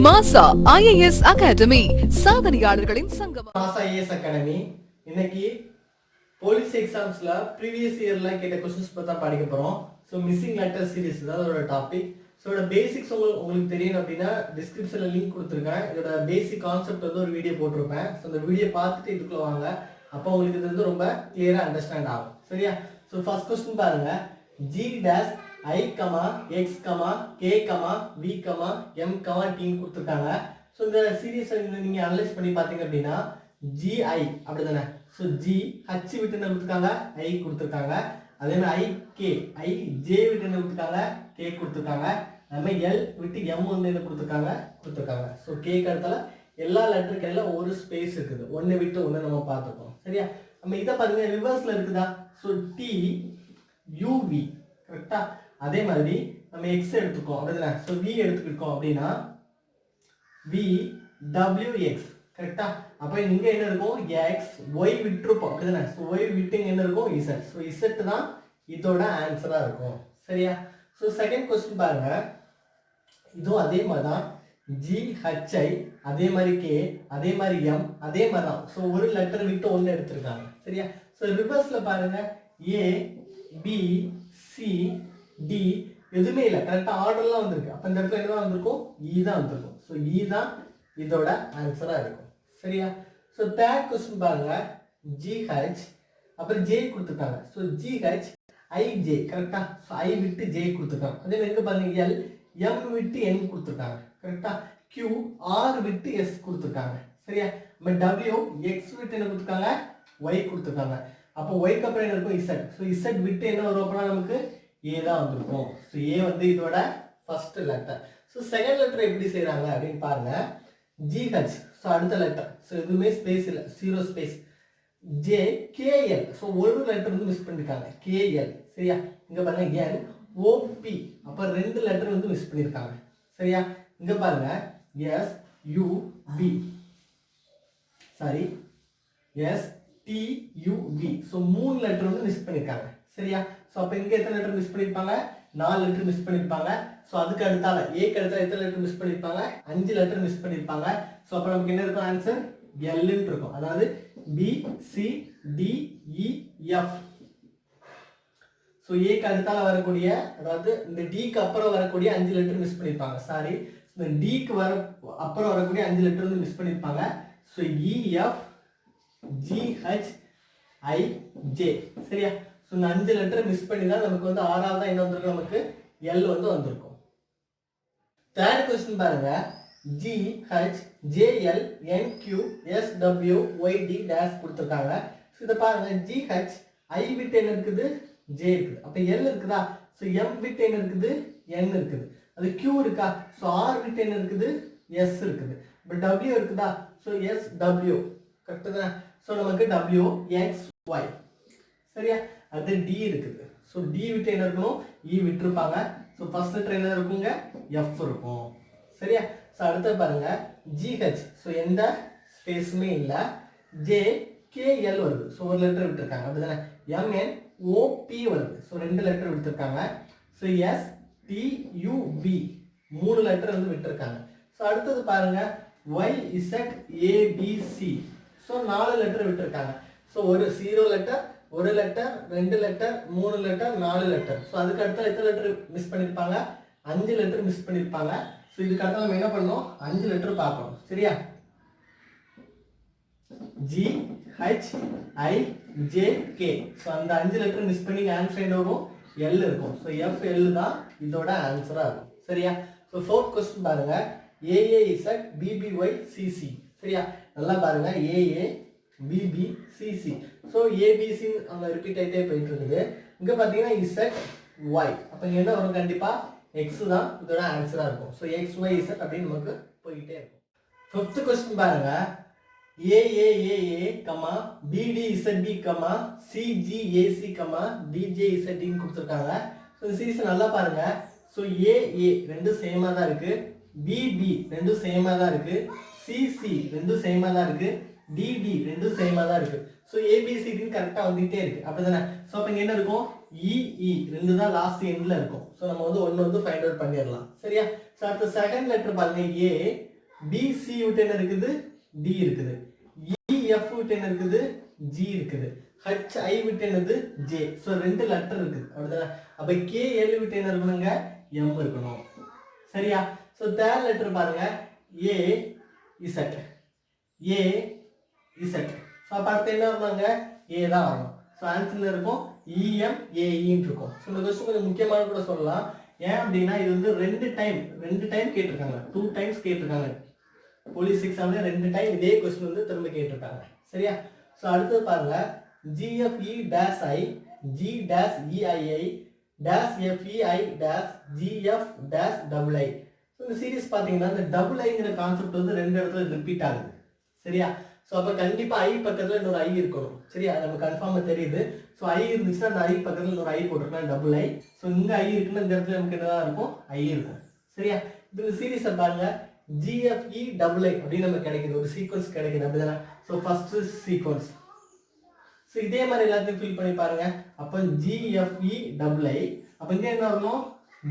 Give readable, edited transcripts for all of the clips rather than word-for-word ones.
மாசா IAS academy சாதனையாளர்களின் சங்கமம். மாசா IAS அகாடமி இன்னைக்கு போலீஸ் எக்ஸாம்ஸ்ல ப்ரீவியஸ் இயர்ல கேட்ட क्वेश्चंस பத்தி தான் படிக்க போறோம். சோ மிஸ்ஸிங் லெட்டர் சீரிஸ் தான் அதோட டாபிக். சோ இதோட பேசிக்ஸ் உங்களுக்கு தெரியணும் அப்படினா டிஸ்கிரிப்ஷன்ல லிங்க் கொடுத்திருக்கேன். இதோட பேசிக் கான்செப்ட் வந்து ஒரு வீடியோ போட்டுருப்பேன். சோ அந்த வீடியோ பார்த்துட்டு இதுக்குள்ள வாங்க. அப்போ உங்களுக்கு இது வந்து ரொம்ப கிளியரா அண்டர்ஸ்டாண்ட் ஆகும். சரியா? சோ ஃபர்ஸ்ட் क्वेश्चन பாருங்க. G dash I, X, K, V, M, T கொடுத்திருக்காங்க. சோ இந்த சீரிஸ் நீங்க அனலைஸ் பண்ணி பாத்தீங்க அப்படினா GI அப்படிதானே. சோ G H விட்டு என்ன கொடுத்திருக்காங்க? I கொடுத்திருக்காங்க. அதே மாதிரி I J விட்டு என்ன கொடுத்திருக்காங்க? K கொடுத்திருக்காங்க. அதே மாதிரி L விட்டு M வந்து என்ன கொடுத்திருக்காங்க. சோ K க்கு அடுத்தால எல்லா லெட்டருக்கு எல்லாம் ஒரு ஸ்பேஸ் இருக்குது. ஒண்ணு விட்டு ஒண்ணு நம்ம பார்த்துப்போம். சரியா? நம்ம இத பாருங்க ரிவர்ஸ்ல இருக்குதா? சோ T U V கரெக்ட்டா? அதே மாதிரி நம்ம x எடுத்துக்கோம் அப்படிதானே. சோ v எடுத்துக்கிட்டோம் அப்படினா v w x கரெக்ட்டா? அப்ப இங்க என்ன இருக்கும்? x y விட்டுறோம் அப்படிதானே. சோ y விட்டு என்ன இருக்கும்? z. சோ z தான் இதோட ஆன்சரா இருக்கும். சரியா? சோ செகண்ட் क्वेश्चन பாருங்க. இதுவும் அதே மாதிரி தான். g h i அதே மாதிரி k அதே மாதிரி m அதே மாதிரி தான். சோ ஒரு லெட்டர் விட்டு ஒன்னு எடுத்துருக்காங்க. சரியா? சோ ரிவர்ஸ்ல பாருங்க a b c D எதுமே இல்ல. கரெக்ட்டா ஆர்டர்லாம் வந்திருக்கு. அப்ப இந்த இடத்துல என்ன வந்திருக்கும்? E தான் வந்திருக்கும். சோ E தான் இதோட ஆன்சரா இருக்கும். சரியா? சோ தேர்ட் क्वेश्चन பாருங்க. GH அப்புறம் J கொடுத்திருக்காங்க. சோ GH IJ கரெக்ட்டா? சோ I விட்டு J கொடுத்திருக்காங்க. அதே மாதிரி இங்க பாருங்க L M விட்டு N கொடுத்திருக்காங்க. கரெக்ட்டா? Q R விட்டு S கொடுத்திருக்காங்க. சரியா? நம்ம W X விட்டு என்ன கொடுத்திருக்காங்க? Y கொடுத்திருக்காங்க. அப்ப Y க்கு அப்புறம் என்ன இருக்கும்? Z. சோ Z விட்டு என்ன வரும் அப்படினா நமக்கு A தான் வந்திருக்கும். சோ A வந்து இதோட first letter. So second letter எப்படி செய்றாங்க அப்படினு பாருங்க. GH சோ அடுத்த லெட்டர். சோ எதுவுமே ஸ்பேஸ் இல்ல. Zero space. J KL so ஒரு லெட்டர் வந்து மிஸ் பண்ணிருக்காங்க. KL சரியா? இங்க பாருங்க N O P அப்ப ரெண்டு லெட்டர் வந்து மிஸ் பண்ணிருக்காங்க. சரியா? இங்க பாருங்க S U B sorry S T U V so மூணு லெட்டர் வந்து மிஸ் பண்ணிருக்காங்க. சரியா? சோ அப்ப இங்க எத்தனை லெட்டர் மிஸ் பண்ணிருப்பாங்க? 4 லெட்டர் மிஸ் பண்ணிருப்பாங்க. சோ அதுக்கு அடுத்தால A க்கு அடுத்தால எத்தனை லெட்டர் மிஸ் பண்ணிருப்பாங்க? 5 லெட்டர் மிஸ் பண்ணிருப்பாங்க. சோ அப்ப நமக்கு என்ன இருக்கும் ஆன்சர்? L ன்னு இருக்கும். அதாவது B C D E F. So A க்கு அடுத்தால வரக்கூடிய அதாவது இந்த D க்கு அப்புறம் வரக்கூடிய 5 லெட்டர் மிஸ் பண்ணிருப்பாங்க. சாரி. இந்த D க்கு அப்புறம் வரக்கூடிய 5 லெட்டர் வந்து மிஸ் பண்ணிருப்பாங்க. So E F G H I J. சரியா? சோ இந்த 5 லெட்டர் மிஸ் பண்ணி தான் நமக்கு வந்து ஆறாவதா என்ன வந்திருக்கு? நமக்கு L வந்து வந்திருக்கும். தேர்ட் क्वेश्चन பாருங்க. G H J L N Q S W Y D dash கொடுத்திருக்காங்க. சோ இத பாருங்க G H I விட்டு என்ன இருக்குது? J இருக்குது. அப்ப L இருக்குதா? சோ M விட்டு என்ன இருக்குது? N இருக்குது. அது Q இருக்கா? சோ R விட்டு என்ன இருக்குது? S இருக்குது. இப்ப W இருக்குதா? சோ S W கரெக்ட்டா? சோ நமக்கு W X Y சரியா? அது D இருக்குது. சோ D விட்டு என்ன இருக்கணும்? E விட்டுருப்பாங்க. சோ ஃபர்ஸ்ட் லெட்டர் என்ன இருக்குங்க? F இருக்கும். சரியா? சோ அடுத்து பாருங்க GH சோ எந்த ஸ்பேஸ்மே இல்ல. J K L வருது. சோ ஒரு லெட்டர் விட்டுருக்காங்க. அப்படிதானே? M N O P வருது. சோ ரெண்டு லெட்டர் விட்டுருக்காங்க. So S T U V மூணு லெட்டர் வந்து விட்டுருக்காங்க. சோ அடுத்து பாருங்க Y Z A B C so நாலு லெட்டர் விட்டுருக்காங்க. சோ ஒரு 0 லெட்டர் ஒரு லெட்டர் ரெண்டு லெட்டர் மூணு லெட்டர் நாலு லெட்டர். சோ அதுக்கு அடுத்து எத்தனை லெட்டர் மிஸ் பண்ணிருப்பாங்க? 5 லெட்டர் மிஸ் பண்ணிருப்பாங்க. சோ இதுக்கு அடுத்து நம்ம என்ன பண்ணனும்? 5 லெட்டர் பார்க்கணும். சரியா? G H I J K so அந்த 5 லெட்டர் மிஸ் பண்ணி ஆன்சர் என்ன வரும்? L இருக்கும். சோ F L தான் இதோட ஆன்சரா இருக்கும். சரியா? சோ ஃபோர்த் क्वेश्चन பாருங்க. AAZ BBY CC சரியா? நல்லா பாருங்க AA BB CC so ABC அங்க ரிப்பீட் ஆயிட்டே போயிட்டு இருக்குது. இங்க பாத்தீங்கன்னா Z Y அப்ப இங்க என்ன வரும்? கண்டிப்பா X தான் இதோட ஆன்சரா இருக்கும். சோ X Y Z அப்படி நமக்கு போயிட்டே இருக்கும். ஃபிஃப்த் क्वेश्चन பாருங்க. AAAA, BDZB, CGAC, DJZD ன்னு கொடுத்திருக்காங்க. சோ இந்த சீரிஸ் நல்லா பாருங்க. சோ AA ரெண்டும் சேமா தான் இருக்கு. BB ரெண்டும் சேமா தான் இருக்கு. CC ரெண்டும் சேமா தான் இருக்கு. DD ரெண்டும் சேமா தான் இருக்கு. சோ ABCD கரெக்ட்டா வந்துட்டே இருக்கு. அப்படிதானே? சோ அப்ப இங்க என்ன இருக்கும்? EE ரெண்டு தான் லாஸ்ட் எண்ட்ல இருக்கும். சோ நம்ம வந்து ஒன்னு வந்து ஃபைண்ட் அவுட் பண்ணிரலாம். சரியா? சோ அடுத்து செகண்ட் லெட்டர் பாருங்க A பிசி விட்டு என்ன இருக்குது, டி இருக்குது. இஎஃப் விட்டு என்ன இருக்குது, ஜி இருக்குது. ஹெச்ஐ விட்டு என்னது, ஜே. ஸோ 2 லெட்டர் இருக்குது அப்படிதானே. அப்போ கேஎல் விட்டு என்ன இருக்கணுங்க, எம் இருக்கணும். சரியா? ஸோ தேர்ட் லெட்டர் பாருங்க, ஏ இசட். ஏ இசட். ஸோ அப்போ அடுத்து என்ன வருவாங்க, ஏ தான் வரணும். ஸோ ஆன்சர்ல இருக்கும் இஎம் ஏஇன்னு இருக்கும். ஸோ இந்த கொஸ்டின் கொஞ்சம் முக்கியமான கூட சொல்லலாம். ஏன் அப்படின்னா இது வந்து 2 டைம் கேட்டிருக்காங்க, 2 டைம்ஸ் கேட்டிருக்காங்க. போலீஸ் எக்ஸாம்ல 2 டைம் இதே கொஸ்டின் வந்து திரும்ப கேட்டிருக்காங்க. சரியா? ஸோ அடுத்தது பாருங்க, GFE dash I G dash EII dash FEI dash GF dash double I. So இந்த சீரிஸ் பார்த்தீங்கன்னா இந்த டபுள் ஐங்கிற கான்செப்ட் வந்து 2 இடத்துல ரிப்பீட் ஆகுது. சரியா? ஸோ அப்போ கண்டிப்பாக ஐ பக்கத்தில் இன்னொரு ஐ இருக்கணும். சரியா? நம்ம கன்ஃபார்மாக தெரியுது. ஸோ ஐ இருந்துச்சுன்னா அந்த ஐ பக்கத்தில் இன்னொரு ஐ போட்டிருக்கேன், டபுள் ஐ. ஸோ இங்கே ஐ இருக்குன்னா இந்த இடத்துல நமக்கு என்னதான் இருக்கும், ஐ இருக்கும். சரியா? இந்த சீரிஸை பாருங்க, GFE double I அப்படின்னு நம்ம கிடைக்குது, ஒரு சீக்வன்ஸ் கிடைக்குது அப்படிதானே. So first sequence. ஸோ இதே மாதிரி எல்லாத்தையும் ஃபில் பண்ணி பாருங்க. அப்போ GFE double I, அப்போ இங்கே என்ன வரணும்,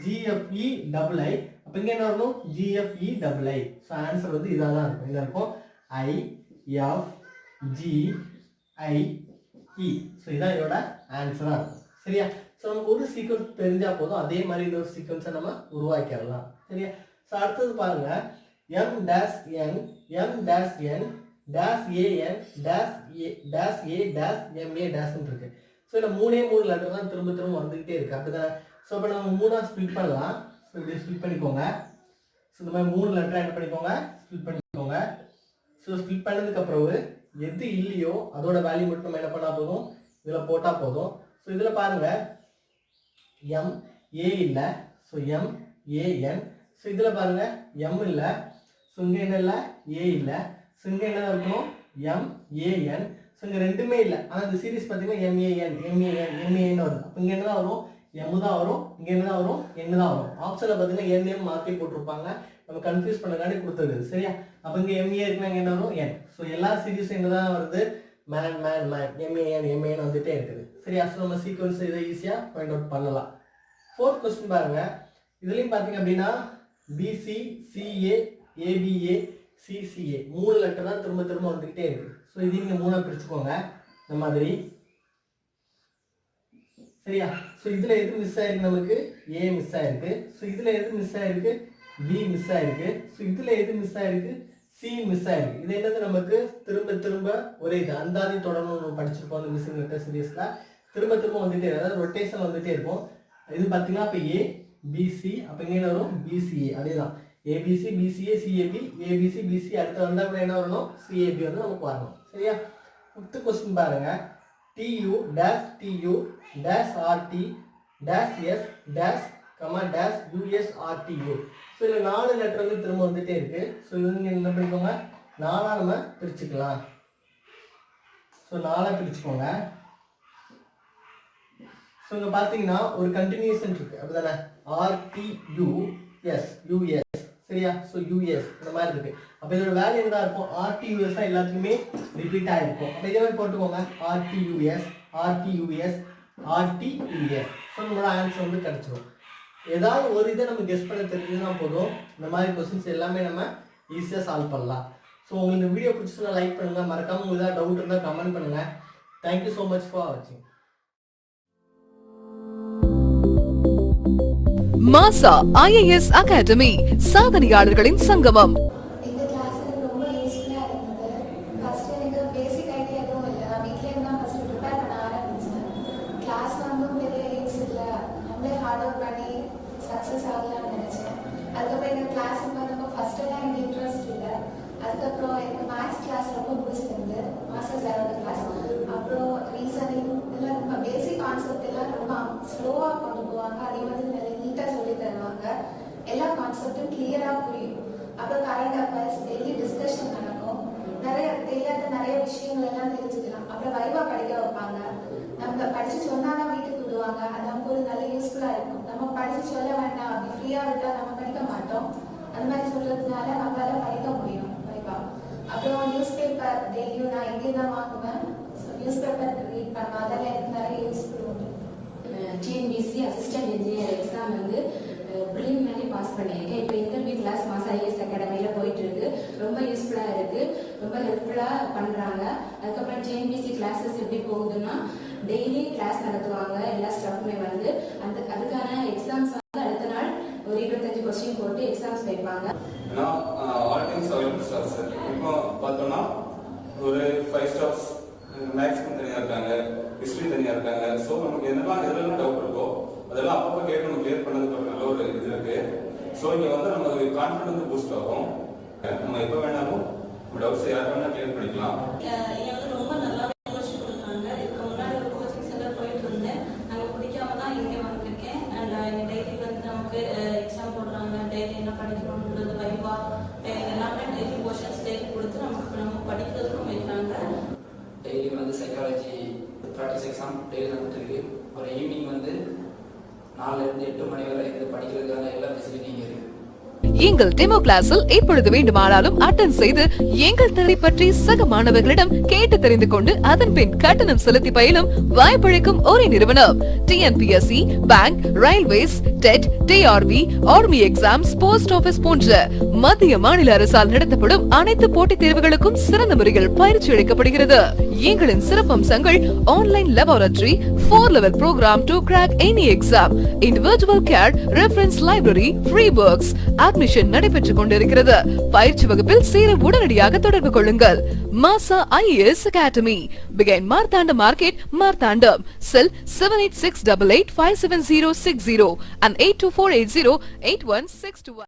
GFE double I, அப்போ இங்கே என்ன வரணும், GFE double I. So answer வந்து இதாக தான் இருக்கும். இதாக இருக்கும் IFGIE. ஸோ இதான் இதோட ஆன்சராக இருக்கும். சரியா? ஸோ நமக்கு ஒரு சீக்வன்ஸ் தெரிஞ்சால் போதும், அதே மாதிரி இன்னொரு சீக்வன்ஸை நம்ம உருவாக்கிடலாம். சரியா? ஸோ அடுத்தது பாருங்க, M dash N M dash N dash AN dash A dash A dash MA dash இருக்கு. ஸோ இந்த 3 லெட்டர் தான் திரும்ப திரும்ப வந்துகிட்டே இருக்கு அப்படிதான். ஸோ இப்போ நம்ம 3ஆ ஸ்ப்ளிட் பண்ணலாம். ஸோ இப்படி ஸ்ப்ளிட் பண்ணிக்கோங்க. ஸோ இந்த மாதிரி 3 லெட்டர் என்ன பண்ணிக்கோங்க, ஸ்ப்ளிட் பண்ணிக்கோங்க. ஸோ ஸ்ப்ளிட் பண்ணதுக்கு அப்புறம் எது இல்லையோ அதோட வேல்யூ மட்டும் நம்ம என்ன பண்ணால் போதும், இதில் போட்டால் போதும். ஸோ இதில் பாருங்க, M A இல்லை, ஸோ MAN. ஸோ இதில் பாருங்க M இல்லை, ஸோ இங்கே என்ன இல்லை, A இல்லை. ஸோ இங்கே என்ன இருக்கணும், MAN. ஸோ இங்கே ரெண்டுமே இல்லை. ஆனால் இந்த சீரிஸ் பார்த்தீங்கன்னா MAN வருது. அப்போ இங்கே என்ன தான் வரும், M தான் வரும். இங்கே என்ன தான் வரும், N தான் வரும். ஆப்ஷனில் பார்த்தீங்கன்னா NM மாற்றி போட்டிருப்பாங்க, நம்ம கன்ஃபியூஸ் பண்ணக்காண்டி கொடுத்துருக்குது. சரியா? அப்போ இங்கே MA இருக்குன்னா இங்கே என்ன வரும், N. ஸோ எல்லா சீரிஸும் என்ன தான் வருது, மேன் MAN வந்துட்டே இருக்குது. சரியா? ஸோ நம்ம சீக்வன்ஸ் இதை ஈஸியாக ஃபைண்ட் அவுட் பண்ணலாம். 4th கொஸ்டின் பாருங்க. இதுலையும் பார்த்தீங்க அப்படின்னா BC CA ABA CCA 3 letter தான் திரும்ப திரும்ப வந்துக்கிட்டே இருக்கு. ஸோ இது நீங்கள் 3ஆக பிரிச்சுக்கோங்க இந்த மாதிரி. சரியா? ஸோ இதில் எது மிஸ் ஆயிருக்கு, நமக்கு A மிஸ் ஆயிருக்கு. ஸோ இதில் எது மிஸ் ஆயிருக்கு, B மிஸ் ஆயிருக்கு. ஸோ இதில் எது மிஸ் ஆயிருக்கு, C மிஸ் ஆயிருக்கு. இது என்னது, நமக்கு திரும்ப திரும்ப ஒரே இது அந்தாதி தொடர்ந்து நம்ம படிச்சிருப்போம் அந்த மிஸ்ஸிங் லெட்டர் சீரிஸில். திரும்ப திரும்ப வந்துட்டே, அதாவது ரொட்டேஷன் வந்துட்டே இருக்கும். இது பார்த்தீங்கன்னா இப்போ ABC, அப்போ இங்கே என்ன வரும், BCA. அதே தான், ABC BCA CAB ABC BC. அடுத்து வந்தால் கூட என்ன வரணும், CAB வந்து நமக்கு வரணும். சரியா? 5th கொஸ்டின் பாருங்க, TU dash TU dash RT dash S dash dash USRTU. So இதில் 4 லெட்டர் வந்து திரும்ப வந்துட்டே இருக்கு. ஸோ இது வந்து நீங்கள் என்ன பண்ணிக்கோங்க, 4ஆக நம்ம பிரிச்சுக்கலாம். ஸோ 4ஆக பிரிச்சுக்கோங்க. ஸோ இங்கே பார்த்தீங்கன்னா ஒரு கண்டினியூஷன் இருக்கு அப்படிதானே, RTUS US. சரியா? ஸோ US இந்த மாதிரி இருக்கு. அப்போ இதோட வேல்யூ என்ன இருக்கும், RTUS எல்லாத்துக்குமே ரிப்பீட் ஆகிருக்கும். அப்போ இதே மாதிரி போட்டுக்கோங்க, RTUS ஸோ நம்மளோட ஆன்சர் வந்து கிடைச்சிடும். ஏதாவது ஒரு இதை நம்ம கெஸ் பண்ண தெரிஞ்சுன்னா போதும், இந்த மாதிரி கொஸ்டின்ஸ் எல்லாமே நம்ம ஈஸியாக சால்வ் பண்ணலாம். ஸோ உங்களுக்கு இந்த வீடியோ பிடிச்சிருந்தா லைக் பண்ணுங்க, மறக்காம உங்களுக்கு ஏதாவது டவுட் இருந்தால் கமெண்ட் பண்ணுங்க. தேங்க்யூ ஸோ மச் ஃபார் வாட்சிங். மாசா IAS அகாடமி, சாதனையாளர்களின் சங்கமம். இந்த கிளாஸ் எனக்கு ரொம்ப யூஸ்ஃபுல்லாக இருந்தது. ஃபர்ஸ்ட் எனக்கு பேசிக் ஐடியா எதுவும் இல்லை, நான் வீட்லேருந்து தான் ஃபர்ஸ்ட் ப்ரிப்பேர் பண்ண ஆரம்பித்தேன். கிளாஸ் வந்து பெரிய யூஸ் இல்லை, நம்மளே ஹார்ட் ஒர்க் பண்ணி சக்ஸஸ் ஆகலாம்னு நினச்சேன். அதுக்கப்புறம் எங்கள் கிளாஸுக்கு வந்தப்போ ஃபஸ்ட்டெல்லாம் எனக்கு இன்ட்ரெஸ்ட் இல்லை. அதுக்கப்புறம் எனக்கு மேக்ஸ் கிளாஸ் ரொம்ப பிடிச்சிருந்து, மாஸ்டர் சாரோட கிளாஸ். அப்புறம் ரீசனிங் இதெல்லாம் ரொம்ப பேசிக் கான்செப்ட் எல்லாம் ரொம்ப ஸ்லோவாக கொண்டு போவாங்க, அதே மாதிரி நிறைய நீட்டாக சொல்லி தருவாங்க. எல்லா கான்செப்டும் கிளியராக புரியும். அப்புறம் கரண்ட் அஃபேர்ஸ் டெய்லி டிஸ்கஷன் நடக்கும், நிறைய தெரியாத நிறைய விஷயங்கள் எல்லாம் தெரிஞ்சுக்கலாம். அப்புறம் வைவா படிக்க வைப்பாங்க, நம்ம படித்து சொன்னாதான் வீட்டுக்கு விடுவாங்க. அது நமக்கு ஒரு நல்ல யூஸ்ஃபுல்லாக இருக்கும். நம்ம படித்து சொல்ல வேண்டாம், அப்படி ஃப்ரீயாக விட்டால் நம்ம படிக்க மாட்டோம். அந்த மாதிரி சொல்கிறதுனால நம்மளால படிக்க முடியும் வைவா. அப்புறம் நியூஸ் பேப்பர் டெய்லியும் நான் எங்கேயும் தான் வாங்குவேன். ஸோ நியூஸ் பேப்பர் ரீட் பண்ணுவேன், அதெல்லாம் எனக்கு நிறைய யூஸ்ஃபுல் உண்டு. TNPSC அசிஸ்டன்ட் இன்ஜினியர் எக்ஸாம் வந்து ப்ரிலிமினரி பாஸ் பண்ணியிருக்கேன். இப்போ இன்டர்வியூ கிளாஸ் மாசா IAS அகாடமியில் போயிட்டு இருக்கு. இருக்கு, ரொம்ப ஹெல்ப்ஃபுல்லா பண்றாங்க. அதுக்கப்புறம் டிஎன்பிஎஸ்சி கிளாஸஸ் எப்படி போகுதுன்னா டெய்லி கிளாஸ் நடத்துவாங்க. எல்லா ஸ்டாஃப்மே வந்து அதுக்கான எக்ஸாம்ஸ் வந்து அடுத்த நாள் ஒரு 25 கொஸ்டின் போட்டு எக்ஸாம்ஸ் வைப்பாங்க. All things available staffs. இப்போ பார்த்தோம்னா ஒரு 5 ஸ்டாஃப்ஸ் மேக்ஸிமம் தனியாக இருக்காங்க, ஹிஸ்ட்ரி தனியாக இருக்காங்க. ஸோ நமக்கு எதெல்லாம் டவுட் இருக்கோ அதெல்லாம் அப்பப்போ கேட்டு நம்ம கிளியர் பண்ணதுக்கு ஒரு நல்ல ஒரு இது இருக்கு. ஸோ இங்கே வந்து நமக்கு கான்ஃபிடன்ஸ் பூஸ்ட் ஆகும். நம்ம எப்போ வேணாலும் நம்ம டவுட்ஸ் யார் வேணாலும் கிளியர் பண்ணிக்கலாம். இங்கே வந்து ரொம்ப நல்லாவே கோச்சிங் கொடுக்குறாங்க. இதுக்கு முன்னாடி ஒரு கோச்சிங் சென்டர் போயிட்டு இருந்தேன். நாங்கள் பிடிக்காம தான் இங்கே வந்திருக்கேன். அண்ட் இங்கே டெய்லி வந்து நமக்கு எக்ஸாம் போடுறாங்க. டெய்லி என்ன படிக்கணுன்றது வைவா எல்லாமே டெய்லி போர்ஷன்ஸ் டெய்லி கொடுத்து நம்ம படிக்கிறதுக்கும் வைக்கிறாங்க. டெய்லி வந்து சைக்காலஜி ப்ராக்டிஸ் எக்ஸாம் டெய்லி நடந்துருக்கு. ஒரு ஈவினிங் வந்து 4 to 8 மணி வரை இது படிக்கிறதுக்கான எல்லா ஃபெசிலிட்டியும் இருக்கு. எங்கள் டெமோ கிளாஸில் எப்பொழுது வேண்டுமானாலும் அட்டெண்ட் செய்து எங்கள் துறை பற்றி சக மாணவர்களிடம் கேட்டு தெரிந்து கொண்டு அதன் பின் கட்டணம் செலுத்தி பயிலும் வாய்ப்பளிக்கும் ஒரே நிறுவனம் TNPSC, bank, railways, TET, TRB, army exams, post office போன்ற மத்திய மாநில அரசால் நடத்தப்படும் அனைத்து போட்டித் தேர்வுகளுக்கும் சிறந்த முறையில் பயிற்சி அளிக்கப்படுகிறது. எங்களின் சிறப்பம்சங்கள் online laboratory, 4-level program to crack any exam, individual care, reference library, free books. Admission நடைபெற்றுக் கொண்டிருக்கிறது. பயிற்சி வகுப்பில் சேர உடனடியாக தொடர்பு கொள்ளுங்கள். மாசா IAS Academy, பிகைன் Marthandam market, Marthandam. Cell 7868857060 and 824808161.